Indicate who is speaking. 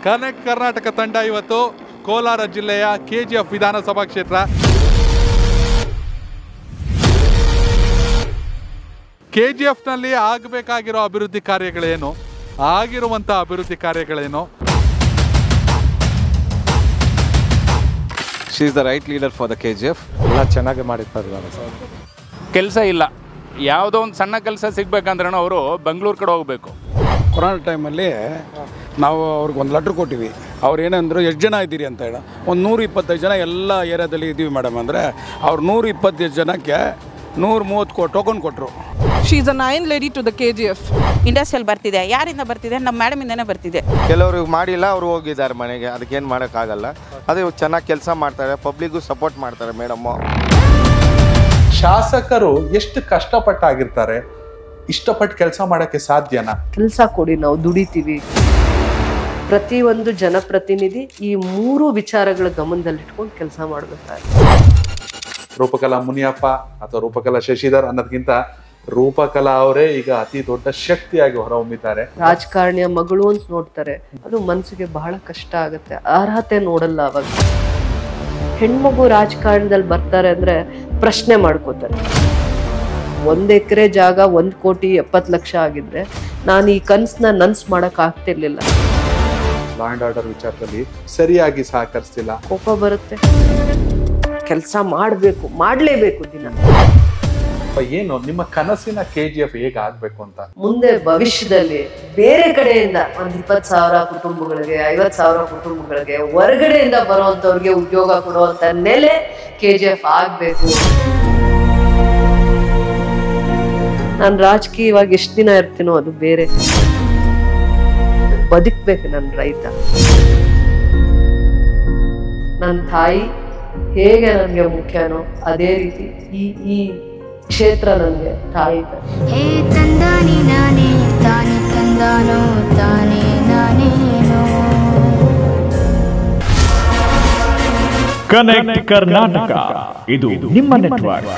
Speaker 1: Connect Karnataka ತಂಡ ಇವತ್ತು ಕೋಲಾರ ಜಿಲ್ಲೆಯ ಕೆಜಿಎಫ್ ವಿಧಾನಸಭಾ ಕ್ಷೇತ್ರ ಕೆಜಿಎಫ್ನಲ್ಲಿ ಆಗಬೇಕಾಗಿರೋ ಅಭಿವೃದ್ಧಿ ಕಾರ್ಯಗಳೇನು, ಆಗಿರುವಂಥ ಅಭಿವೃದ್ಧಿ ಕಾರ್ಯಗಳೇನು?
Speaker 2: She is the right leader for the KGF.
Speaker 3: ಎಲ್ಲ ಚೆನ್ನಾಗಿ ಮಾಡಿರ್ತಾರೆ ಸರ್.
Speaker 4: ಕೆಲಸ ಇಲ್ಲ, ಯಾವುದೋ ಒಂದು ಸಣ್ಣ ಕೆಲಸ ಸಿಗ್ಬೇಕಂದ್ರೆ ಅವರು ಬೆಂಗಳೂರು ಕಡೆ ಹೋಗಬೇಕು.
Speaker 5: ಕೊರೋನಾ ಟೈಮಲ್ಲಿ ನಾವು ಅವ್ರಿಗೆ ಒಂದು ಲೆಟ್ರ್ ಕೊಟ್ಟಿವಿ. ಅವ್ರು ಏನಂದ್ರು ಎಷ್ಟು ಜನ ಇದ್ದೀರಿ ಅಂತ ಹೇಳಿ, ಒಂದು 125 ಜನ ಎಲ್ಲ ಏರಿಯಾದಲ್ಲಿ ಇದ್ದೀವಿ ಮೇಡಮ್ ಅಂದರೆ ಅವ್ರು 125 ಜನಕ್ಕೆ 130 ಟೋಕನ್ ಕೊಟ್ಟರು.
Speaker 6: She is a 9 lady to the KGF.
Speaker 7: Industrial ಬರ್ತಿದೆ, ಯಾರಿಂದ ಬರ್ತಿದೆ? ನಮ್ಮ ಮೇಡಮ್ ಇಂದನೇ ಬರ್ತಿದೆ.
Speaker 8: ಕೆಲವ್ರಿಗೆ ಮಾಡಿಲ್ಲ, ಅವರು ಹೋಗಿದ್ದಾರೆ ಮನೆಗೆ, ಅದಕ್ಕೇನು ಮಾಡೋಕ್ಕಾಗಲ್ಲ. ಅದೇ ಚೆನ್ನಾಗಿ ಕೆಲಸ ಮಾಡ್ತಾರೆ, ಪಬ್ಲಿಕ್ಗೂ ಸಪೋರ್ಟ್ ಮಾಡ್ತಾರೆ ಮೇಡಮ್ಮು.
Speaker 1: ಶಾಸಕರು ಎಷ್ಟು ಕಷ್ಟಪಟ್ಟಾಗಿರ್ತಾರೆ, ಇಷ್ಟಪಟ್ಟು ಕೆಲಸ ಮಾಡೋಕ್ಕೆ ಸಾಧ್ಯನಾ?
Speaker 9: ಕೆಲಸ ಕೊಡಿ, ನಾವು ದುಡಿತೀವಿ. ಪ್ರತಿಯೊಂದು ಜನಪ್ರತಿನಿಧಿ ಈ 3 ವಿಚಾರಗಳ ಗಮನದಲ್ಲಿಟ್ಕೊಂಡು ಕೆಲಸ ಮಾಡಬೇಕಾಗುತ್ತೆ.
Speaker 1: ರೂಪಕಲಾ ಮುನಿಯಪ್ಪ ಅಥವಾ ರೂಪಕಲಾ ಶಶಿಧರ್ ಅನ್ನೋದಕ್ಕಿಂತ ರೂಪಕಲಾ ಅವರೇ ಈಗ ಅತಿ ದೊಡ್ಡ ಶಕ್ತಿಯಾಗಿ ಹೊರಹೊಮ್ಮಿದ್ದಾರೆ.
Speaker 9: ರಾಜಕಾರಣಿಯ ಮಗಳು ಅಂತ ನೋಡ್ತಾರೆ, ಅದು ಮನಸ್ಸಿಗೆ ಬಹಳ ಕಷ್ಟ ಆಗುತ್ತೆ. ಅರ್ಹತೆ ನೋಡಲ್ಲ. ಅವಾಗ ಹೆಣ್ಮಗು ರಾಜಕಾರಣದಲ್ಲಿ ಬರ್ತಾರೆ ಅಂದ್ರೆ ಪ್ರಶ್ನೆ ಮಾಡ್ಕೋತಾರೆ. 1 ಎಕರೆ ಜಾಗ 1,70,00,000 ಆಗಿದ್ರೆ ನಾನು ಈ ಕನ್ಸನ್ನ ನನ್ಸ್ ಮಾಡಕ್ ಆಗ್ತಿರ್ಲಿಲ್ಲ.
Speaker 1: ಲಾ ಅಂಡ್ ಆರ್ಡರ್ ವಿಚಾರದಲ್ಲಿ ಸರಿಯಾಗಿ ಸಹಕರಿಸ್ತಿಲ್ಲ,
Speaker 9: ಕೋಪ ಬರುತ್ತೆ. ಕೆಲಸ ಮಾಡಬೇಕು, ಮಾಡಲೇಬೇಕು. ದಿನ
Speaker 1: ಏನು ನಿಮ್ಮ ಕನಸಿನ ಕೆಜಿಎಫ್ ಹೇಗೆ ಆಗ್ಬೇಕು ಅಂತ?
Speaker 9: ಮುಂದೆ ಭವಿಷ್ಯದಲ್ಲಿ ಬೇರೆ ಕಡೆಯಿಂದ ಒಂದು 20,000 ಕುಟುಂಬಗಳಿಗೆ, 50,000 ಕುಟುಂಬಗಳಿಗೆ, ಹೊರಗಡೆಯಿಂದ ಬರುವಂತವ್ರಿಗೆ ಉದ್ಯೋಗ ಕೊಡುವಂತ ನೆಲೆ ಕೆಜಿಎಫ್ ಆಗ್ಬೇಕು. ನಾನು ರಾಜಕೀಯವಾಗಿ ಎಷ್ಟು ದಿನ ಇರ್ತೀನೋ ಅದು ಬೇರೆ. ಬದುಕ್ಬೇಕು ನನ್ನ ರೈತ. ನನ್ನ ತಾಯಿ ಹೇಗೆ ನನಗೆ ಮುಖ್ಯನೋ ಅದೇ ರೀತಿ ಈ ಕ್ಷೇತ್ರ ನನಗೆ ತಾಯಿ.
Speaker 10: ಕನೆಕ್ಟ್ ಕರ್ನಾಟಕ, ಇದು ನಿಮ್ಮ ನೆಟ್ವರ್ಕ್.